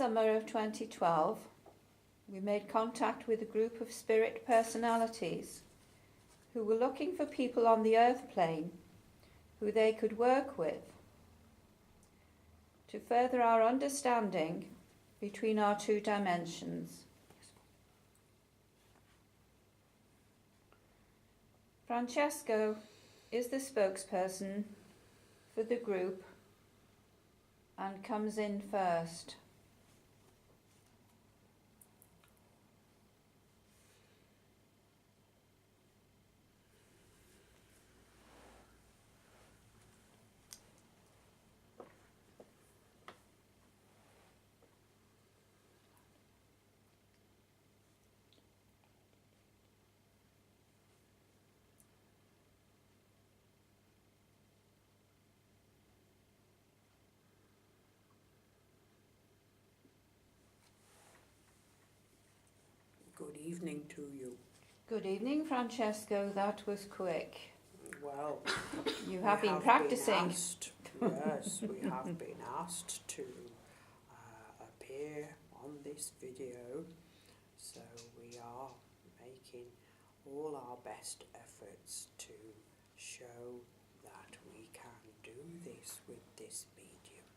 summer of 2012, we made contact with a group of spirit personalities who were looking for people on the earth plane who they could work with to further our understanding between our two dimensions. Francesco is the spokesperson for the group and comes in first. Good evening to you. Good evening, Francesco. That was quick. Well, You have been practicing. Yes, we have been asked to appear on this video, so we are making all our best efforts to show that we can do this with this medium.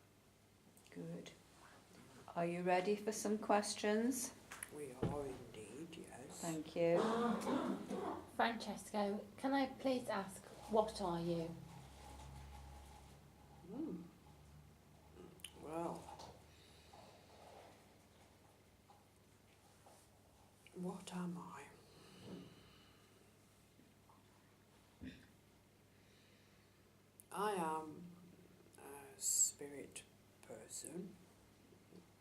Good. Are you ready for some questions? We are indeed, yes. Thank you. Francesco, can I please ask, what are you? Well, what am I? I am a spirit person,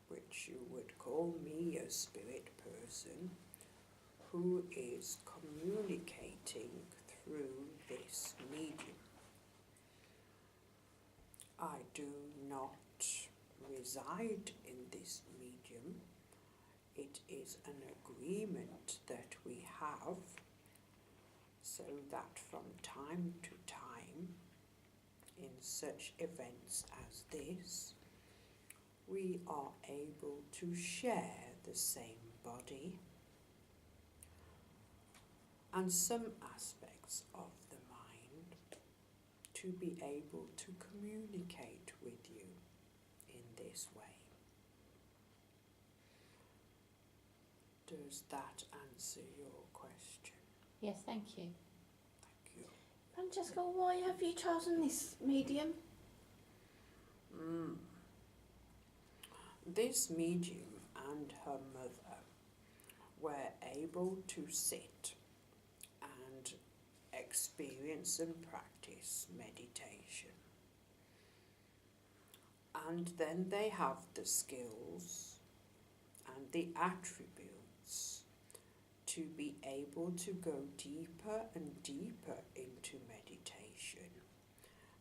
which you would call me a spirit person, who is communicating through this medium. I do not reside in this medium. It is an agreement that we have so that from time to time, in such events as this, we are able to share the same body and some aspects of the mind to be able to communicate with you in this way. Does that answer your question? Yes, thank you. Thank you. Francesco, why have you chosen this medium? This medium and her mother were able to sit and experience and practice meditation. And then they have the skills and the attributes to be able to go deeper and deeper into meditation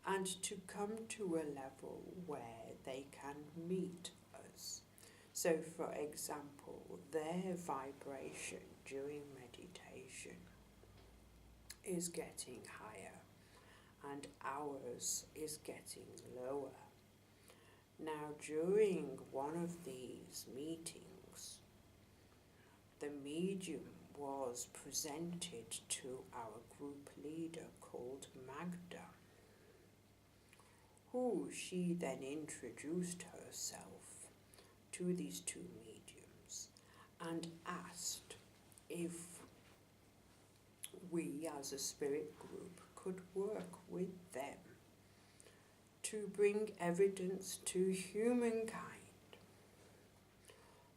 and to come to a level where they can meet us. So, for example, their vibration during meditation is getting higher and ours is getting lower. Now, during one of these meetings, the medium was presented to our group leader called Magda, who she then introduced herself to these two mediums and asked if we as a spirit group could work with them to bring evidence to humankind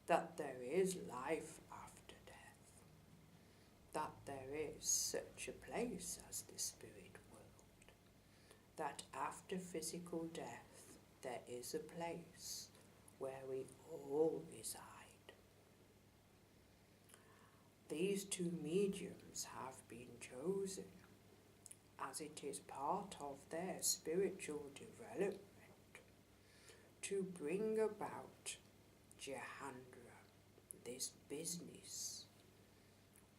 that there is life after death, that there is such a place as the spirit world, that after physical death there is a place where we all reside. These two mediums have been chosen as it is part of their spiritual development to bring about Jahandra, this business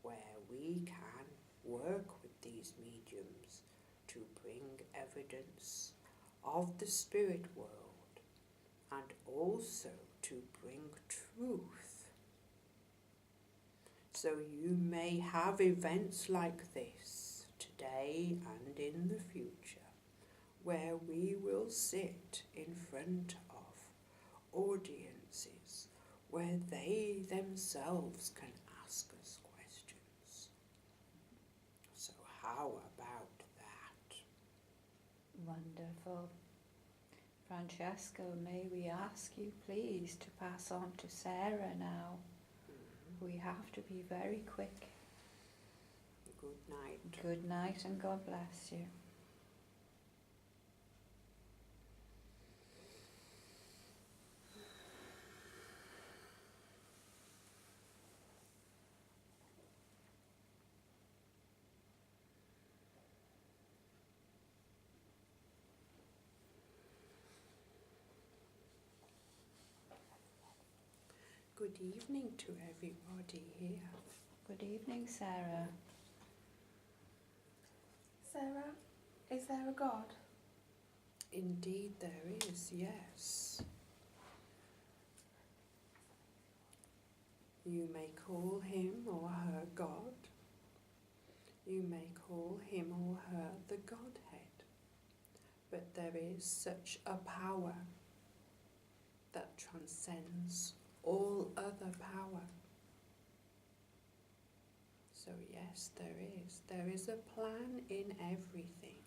where we can work with these mediums to bring evidence of the spirit world and also to bring truth. So you may have events like this today and in the future, where we will sit in front of audiences where they themselves can ask us questions. So how about that? Wonderful. Francesco, may we ask you please to pass on to Sarah now? We have to be very quick. Good night. Good night and God bless you. Good evening to everybody here. Good evening, Sarah. Sarah, is there a God? Indeed there is, yes. You may call him or her God. You may call him or her the Godhead. But there is such a power that transcends all other power. So yes, there is a plan in everything.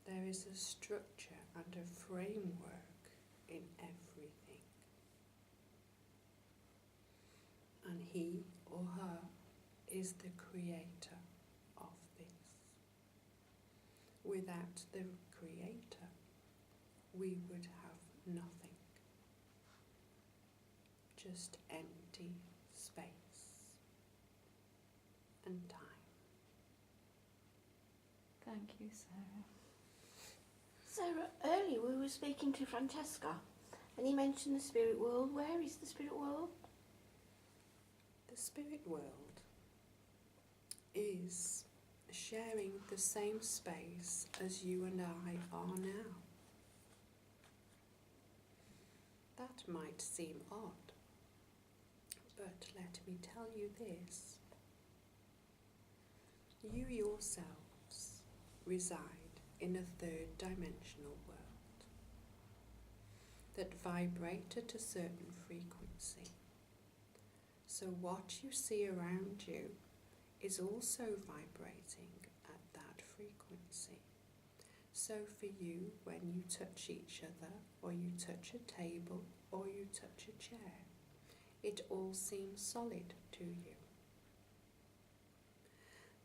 There is a structure and a framework in everything. And he or her is the creator of this. Without the creator, we would have nothing. Just empty space and time. Thank you, Sarah. Sarah, earlier we were speaking to Francesca and he mentioned the spirit world. Where is the spirit world? The spirit world is sharing the same space as you and I are now. That might seem odd, but let me tell you this. You yourselves reside in a third dimensional world that vibrate at a certain frequency. So what you see around you is also vibrating at that frequency. So for you, when you touch each other, or you touch a table, or you touch a chair, it all seems solid to you.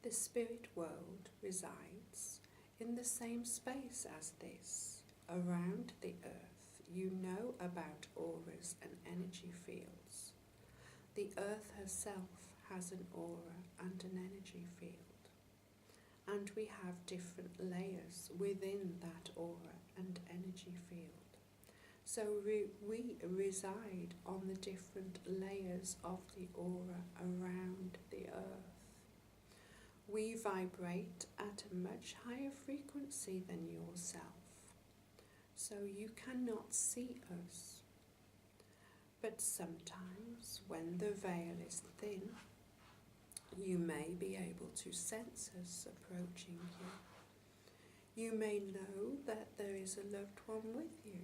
The spirit world resides in the same space as this, around the earth. You know about auras and energy fields. The earth herself has an aura and an energy field. And we have different layers within that aura and energy field. So we reside on the different layers of the aura around the earth. We vibrate at a much higher frequency than yourself, so you cannot see us. But sometimes, when the veil is thin, you may be able to sense us approaching you. You may know that there is a loved one with you,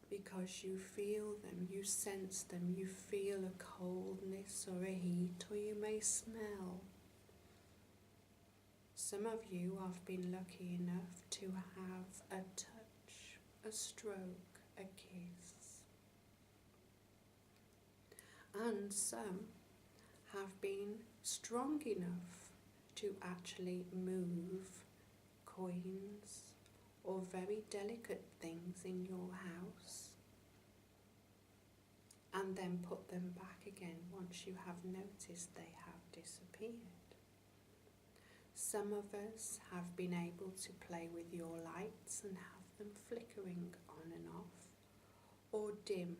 because you feel them, you sense them, you feel a coldness or a heat, or you may smell. Some of you have been lucky enough to have a touch, a stroke, a kiss. And some have been strong enough to actually move coins or very delicate things in your house and then put them back again once you have noticed they have disappeared. Some of us have been able to play with your lights and have them flickering on and off, or dim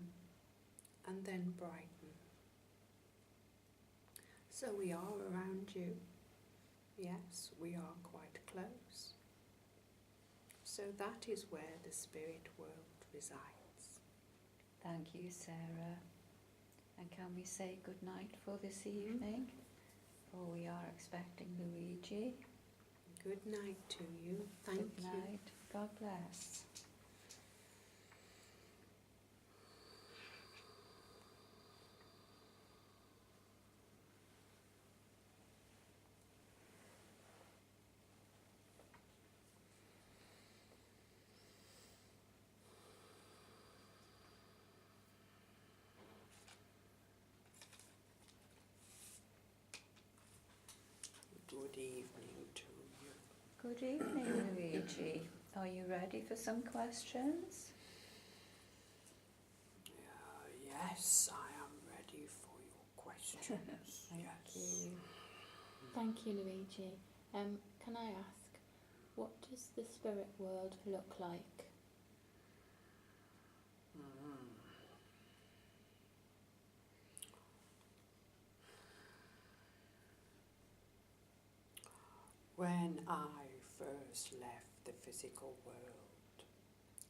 and then brighten. So we are around you. Yes, we are quite close. So that is where the spirit world resides. Thank you, Sarah. And can we say good night for this evening? For we are expecting Luigi. Good night to you. Thank Good night. God bless. Good evening to you. Good evening, Luigi. Are you ready for some questions? Yes, I am ready for your questions. Thank yes. you. Thank you, Luigi. Can I ask, what does the spirit world look like? When I first left the physical world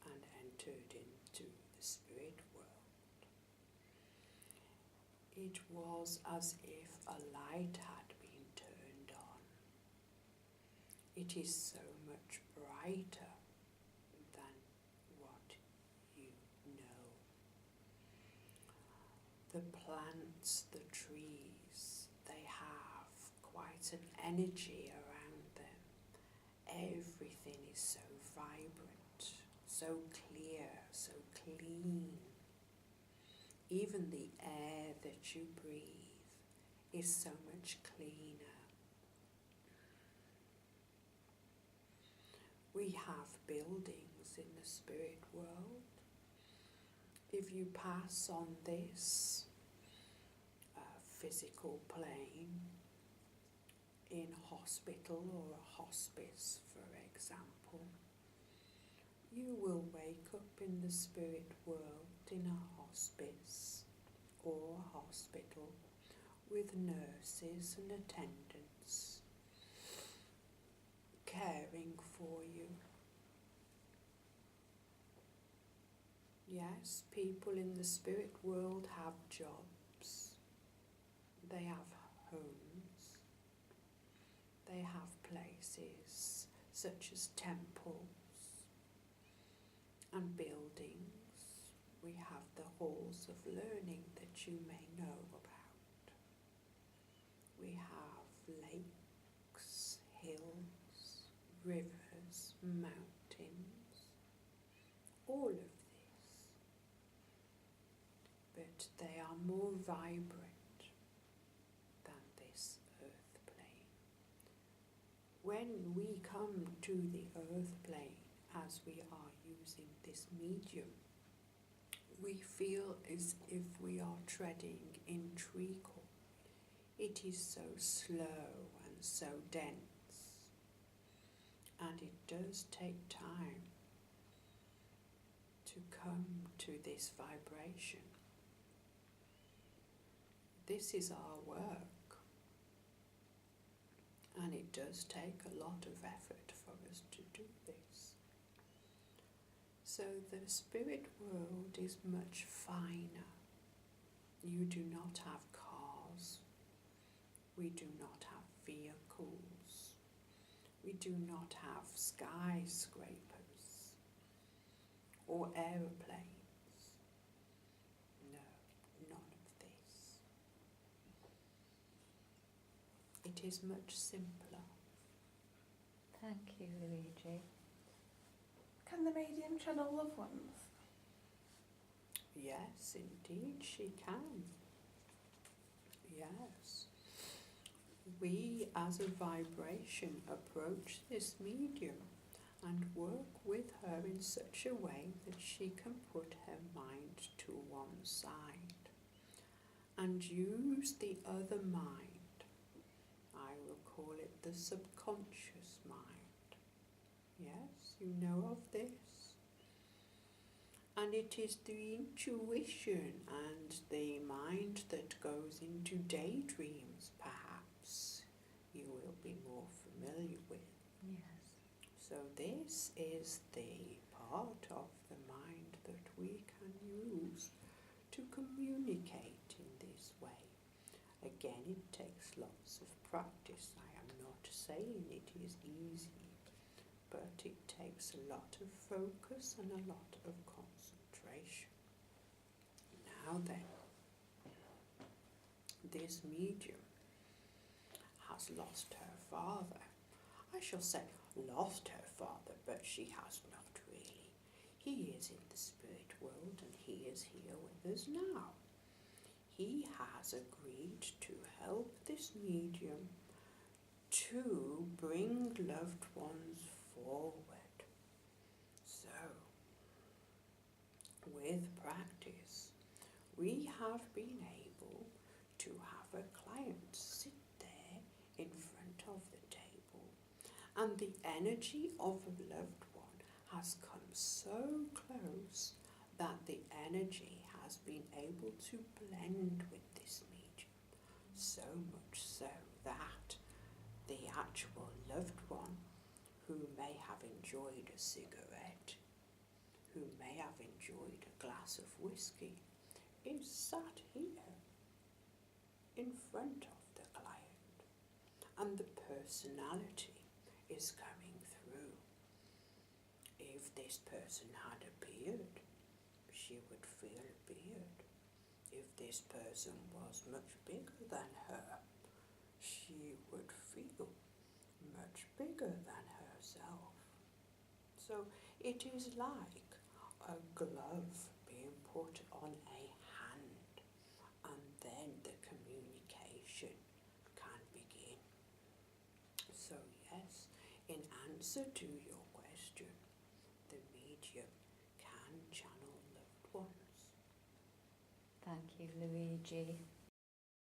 and entered into the spirit world, it was as if a light had been turned on. It is so much brighter than what you know. The plants, the trees, they have quite an energy around them. Everything is so vibrant, so clear, so clean. Even the air that you breathe is so much cleaner. We have buildings in the spirit world. If you pass on this physical plane, in hospital or a hospice, for example, you will wake up in the spirit world in a hospice or a hospital with nurses and attendants caring for you. Yes, people in the spirit world have jobs, they have homes, they have places such as temples and buildings. We have the halls of learning that you may know about. We have lakes, hills, rivers, mountains, all of this. But they are more vibrant than this earth plane. When we come to the earth plane, as we are using this medium, we feel as if we are treading in treacle. It is so slow and so dense, and it does take time to come to this vibration. This is our work, and it does take a lot of effort for us to do this. So the spirit world is much finer. You do not have cars. We do not have vehicles. We do not have skyscrapers or aeroplanes. No, none of this. It is much simpler. Thank you, Luigi. Can the medium channel loved ones? Yes, indeed, she can. Yes. We, as a vibration, approach this medium and work with her in such a way that she can put her mind to one side and use the other mind. I will call it the subconscious mind. Yes, you know of this? And it is the intuition and the mind that goes into daydreams, perhaps, you will be more familiar with. Yes. So this is the part of the mind that we can use to communicate in this way. Again, it takes lots of practice. I am not saying it is easy, but it takes a lot of focus and a lot of concentration. Now then, this medium has lost her father. I shall say lost her father, but she has not really. He is in the spirit world and he is here with us now. He has agreed to help this medium to bring loved ones forward. So, with practice, we have been able to have a client sit there in front of the table, and the energy of a loved one has come so close that the energy has been able to blend with this medium, so much so that the actual loved one, who may have enjoyed a cigarette, who may have enjoyed a glass of whiskey, is sat here in front of the client, and the personality is coming through. If this person had a beard, she would feel a beard. If this person was much bigger than her, she would feel much bigger than herself. So it is like a glove being put on a hand, and then the communication can begin. So yes, in answer to your question, the medium can channel loved ones. Thank you, Luigi.